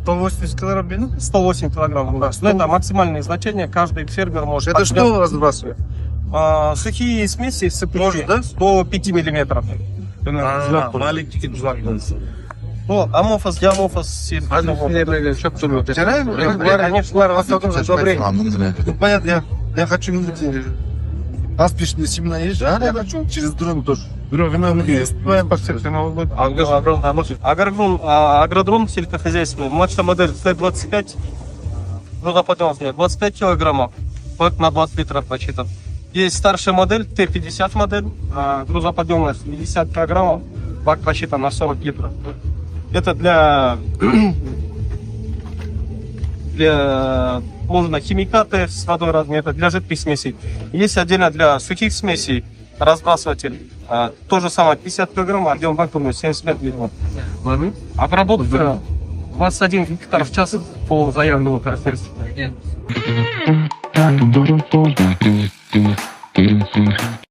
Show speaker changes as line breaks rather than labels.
180 килограмм бензина?
108 килограмм. Да. Но это максимальное значение, каждый фермер может...
Это что разбрасывает?
Сухие смеси
Может, да?
до 5 миллиметров.
Маленький джак.
Ну, амофос, диамофос,
Понятно, я хочу видеть аспичные семена есть, а я хочу через дрон тоже.
Агродрон сельскохозяйственный, младшая модель Т-25, грузоподъемность 25 килограммов, бак на 20 литров рассчитан. Есть старшая модель, Т-50 модель, грузоподъемность 50 килограммов, бак рассчитан на 40 литров. Это для можно химикаты с водой разные, это для жидких смесей. Есть отдельно для сухих смесей разбрасыватель. То же самое, 50 килограмм, объем вакуума 75 литров. Обработка 21 гектар в час по заявленному характеристике.